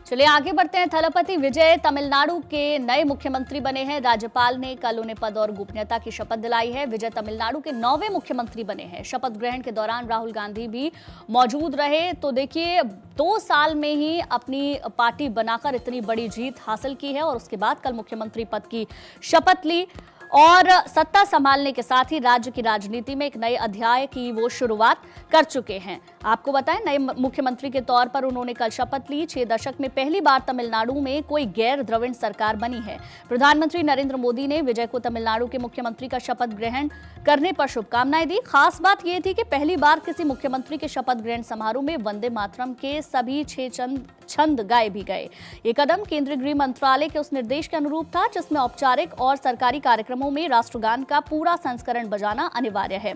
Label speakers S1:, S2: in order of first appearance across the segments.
S1: चलिए आगे बढ़ते हैं। थलपति विजय तमिलनाडु के नए मुख्यमंत्री बने हैं। राज्यपाल ने कल उन्हें पद और गोपनीयता की शपथ दिलाई है। विजय तमिलनाडु के 9वें मुख्यमंत्री बने हैं। शपथ ग्रहण के दौरान राहुल गांधी भी मौजूद रहे। तो देखिए 2 साल में ही अपनी पार्टी बनाकर इतनी बड़ी जीत हासिल की है और उसके बाद कल मुख्यमंत्री पद की शपथ ली और सत्ता संभालने के साथ ही राज्य की राजनीति में एक नए अध्याय की वो शुरुआत कर चुके हैं। आपको बताएं, नए मुख्यमंत्री के तौर पर उन्होंने कल शपथ ली। 6 दशक में पहली बार तमिलनाडु में कोई गैर द्रविड़ सरकार बनी है। प्रधानमंत्री नरेंद्र मोदी ने विजय को तमिलनाडु के मुख्यमंत्री का शपथ ग्रहण करने पर शुभकामनाएं दी। खास बात यह थी कि पहली बार किसी मुख्यमंत्री के शपथ ग्रहण समारोह में वंदे मातरम के सभी 6 छंद गाए भी गए। ये कदम केंद्रीय गृह मंत्रालय के उस निर्देश के अनुरूप था जिसमें औपचारिक और सरकारी कार्यक्रमों में राष्ट्रगान का पूरा संस्करण बजाना अनिवार्य है।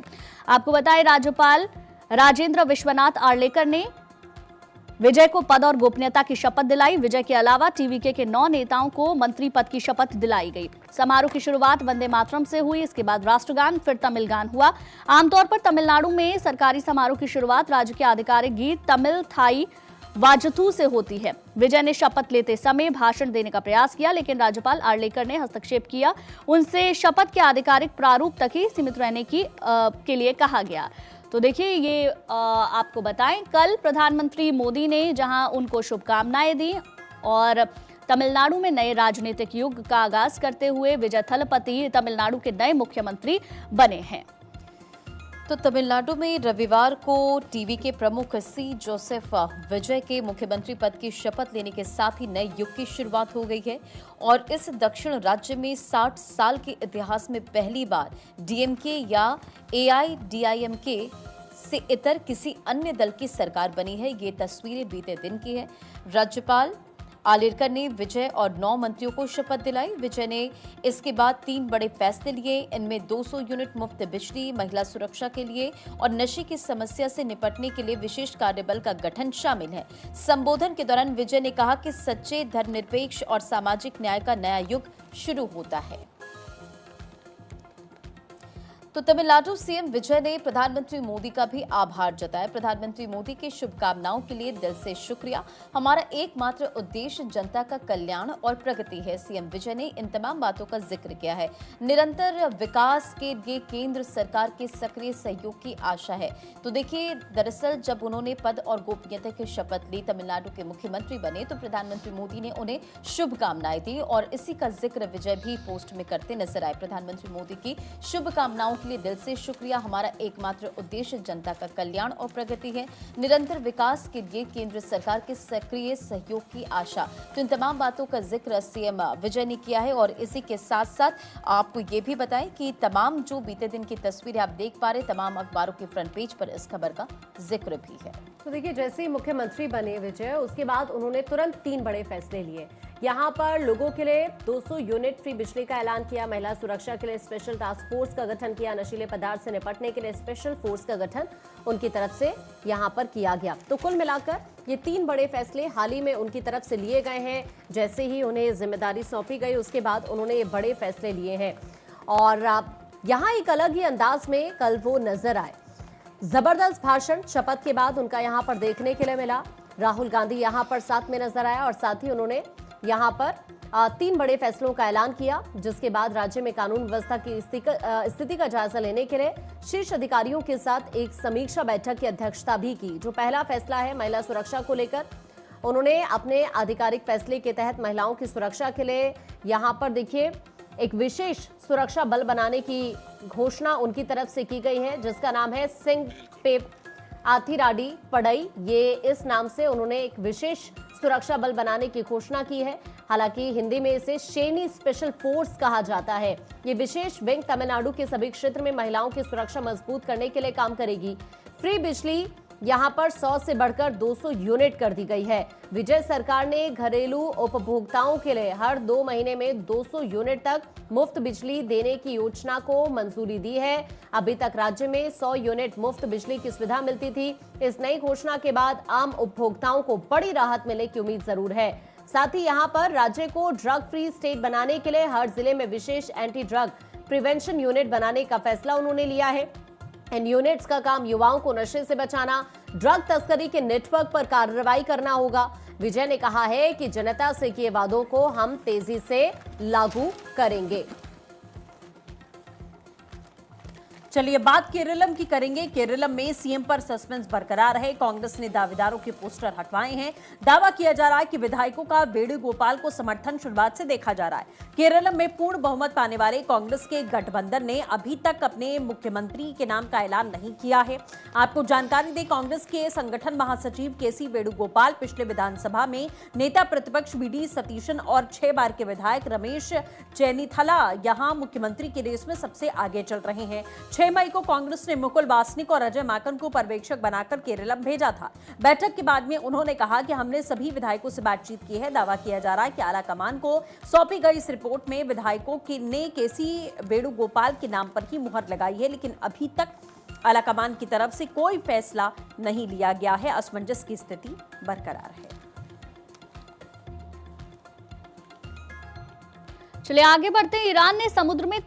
S1: आपको बताएं, राज्यपाल राजेंद्र विश्वनाथ आर्लेकर ने विजय को पद और गोपनीयता की शपथ दिलाई। विजय के अलावा टीवीके के 9 नेताओं को मंत्री पद की शपथ दिलाई गई। समारोह की शुरुआत वंदे मातरम से हुई, इसके बाद राष्ट्रगान, फिर तमिल गान हुआ। आमतौर पर तमिलनाडु में सरकारी समारोह की शुरुआत राज्य के आधिकारिक गीत तमिल थाई वाजथू से होती है। विजय ने शपथ लेते समय भाषण देने का प्रयास किया, लेकिन राज्यपाल आर्लेकर ने हस्तक्षेप किया। उनसे शपथ के आधिकारिक प्रारूप तक ही सीमित रहने के लिए कहा गया। तो देखिए ये आपको बताएं, कल प्रधानमंत्री मोदी ने जहां उनको शुभकामनाएं दी और तमिलनाडु में नए राजनीतिक युग का आगाज करते हुए विजय थलपति तमिलनाडु के नए मुख्यमंत्री बने हैं।
S2: तो तमिलनाडु में रविवार को टीवी के प्रमुख सी जोसेफ विजय के मुख्यमंत्री पद की शपथ लेने के साथ ही नए युग की शुरुआत हो गई है और इस दक्षिण राज्य में 60 साल के इतिहास में पहली बार डीएमके या एआईडीआईएमके से इतर किसी अन्य दल की सरकार बनी है। ये तस्वीरें बीते दिन की है। राज्यपाल आर्लेकर ने विजय और 9 मंत्रियों को शपथ दिलाई। विजय ने इसके बाद 3 बड़े फैसले लिए। इनमें 200 यूनिट मुफ्त बिजली, महिला सुरक्षा के लिए और नशे की समस्या से निपटने के लिए विशेष कार्यबल का गठन शामिल है। संबोधन के दौरान विजय ने कहा कि सच्चे, धर्मनिरपेक्ष और सामाजिक न्याय का नया युग शुरू होता है। तो तमिलनाडु सीएम विजय ने प्रधानमंत्री मोदी का भी आभार जताया। प्रधानमंत्री मोदी की शुभकामनाओं के लिए दिल से शुक्रिया। हमारा एकमात्र उद्देश्य जनता का कल्याण और प्रगति है। सीएम विजय ने इन तमाम बातों का जिक्र किया है। निरंतर विकास के लिए केंद्र सरकार के सक्रिय सहयोग की आशा है। तो देखिए, दरअसल जब उन्होंने पद और गोपनीयता की शपथ ली, तमिलनाडु के मुख्यमंत्री बने, तो प्रधानमंत्री मोदी ने उन्हें शुभकामनाएं दी और इसी का जिक्र विजय भी पोस्ट में करते नजर आए। प्रधानमंत्री मोदी की शुभकामनाओं के लिए दिल से शुक्रिया। हमारा एकमात्र उद्देश्य जनता का कल्याण और प्रगति है। निरंतर विकास के लिए केंद्र सरकार के सक्रिय सहयोग की आशा। तो इन तमाम बातों का जिक्र सीएम विजय ने किया है और इसी के साथ साथ आपको ये भी बताएं कि तमाम जो बीते दिन की तस्वीरें आप देख पा रहे, तमाम अखबारों के फ्रंट पेज पर इस खबर का जिक्र भी है।
S3: तो देखिए, जैसे ही मुख्यमंत्री बने विजय, उसके बाद उन्होंने तुरंत 3 बड़े फैसले लिए। यहाँ पर लोगों के लिए 200 यूनिट फ्री बिजली का ऐलान किया, महिला सुरक्षा के लिए स्पेशल टास्क फोर्स का गठन किया, नशीले पदार्थ से निपटने के लिए स्पेशल फोर्स का गठन उनकी तरफ से यहाँ पर किया गया। तो कुल मिलाकर ये 3 बड़े फैसले हाल ही में उनकी तरफ से लिए गए हैं। जैसे ही उन्हें जिम्मेदारी सौंपी गई, उसके बाद उन्होंने ये बड़े फैसले लिए हैं और यहाँ एक अलग ही अंदाज में कल वो नजर आए। जबरदस्त भाषण शपथ के बाद उनका यहाँ पर देखने के लिए मिला। राहुल गांधी यहाँ पर साथ में नजर आया और साथ ही उन्होंने यहाँ पर 3 बड़े फैसलों का ऐलान किया, जिसके बाद राज्य में कानून व्यवस्था की स्थिति का जायजा लेने के लिए शीर्ष अधिकारियों के साथ एक समीक्षा बैठक की अध्यक्षता भी की। जो पहला फैसला है महिला सुरक्षा को लेकर, उन्होंने अपने आधिकारिक फैसले के तहत महिलाओं की सुरक्षा के लिए यहाँ पर देखिए एक विशेष सुरक्षा बल बनाने की घोषणा उनकी तरफ से की गई है, जिसका नाम है सिंह पेप आथिराडी पड़ई। ये इस नाम से उन्होंने एक विशेष सुरक्षा बल बनाने की घोषणा की है। हालांकि हिंदी में इसे शेनी स्पेशल फोर्स कहा जाता है। ये विशेष विंग तमिलनाडु के सभी क्षेत्र में महिलाओं की सुरक्षा मजबूत करने के लिए काम करेगी। फ्री बिजली यहाँ पर 100 से बढ़कर 200 यूनिट कर दी गई है। विजय सरकार ने घरेलू उपभोक्ताओं के लिए हर 2 महीने में 200 यूनिट तक मुफ्त बिजली देने की योजना को मंजूरी दी है। अभी तक राज्य में 100 यूनिट मुफ्त बिजली की सुविधा मिलती थी। इस नई घोषणा के बाद आम उपभोक्ताओं को बड़ी राहत मिलने की उम्मीद जरूर है। साथ ही यहाँ पर राज्य को ड्रग फ्री स्टेट बनाने के लिए हर जिले में विशेष एंटी ड्रग प्रिवेंशन यूनिट बनाने का फैसला उन्होंने लिया है। इन यूनिट्स का काम युवाओं को नशे से बचाना, ड्रग तस्करी के नेटवर्क पर कार्रवाई करना होगा। विजय ने कहा है कि जनता से किए वादों को हम तेजी से लागू करेंगे।
S4: चलिए बात केरलम की करेंगे। केरलम में सीएम पर सस्पेंस बरकरार है। कांग्रेस ने दावेदारों के पोस्टर हटवाए हैं। दावा किया जा रहा है कि विधायकों का वेणुगोपाल को समर्थन शुरुआत से देखा जा रहा है। केरलम में पूर्ण बहुमत पाने वाले कांग्रेस के गठबंधन ने अभी तक अपने मुख्यमंत्री के नाम का ऐलान नहीं किया है। आपको जानकारी दें, कांग्रेस के संगठन महासचिव केसी वेणुगोपाल पिछले विधानसभा में नेता प्रतिपक्ष वीडी सतीशन और 6 बार के विधायक रमेश चेन्नीथला यहां मुख्यमंत्री की रेस में सबसे आगे चल रहे हैं। 6 मई को कांग्रेस ने मुकुल वासनिक और अजय माकन को पर्यवेक्षक बनाकर केरलम भेजा था। बैठक के बाद में उन्होंने कहा कि हमने सभी विधायकों से बातचीत की है। दावा किया जा रहा है कि आलाकमान को सौंपी गई इस रिपोर्ट में विधायकों ने केसी वेणुगोपाल के नाम पर ही मुहर लगाई है, लेकिन अभी तक आलाकमान की तरफ से कोई फैसला नहीं लिया गया है। असमंजस की स्थिति बरकरार है।
S1: चलिए आगे बढ़ते हैं। ईरान ने समुद्र में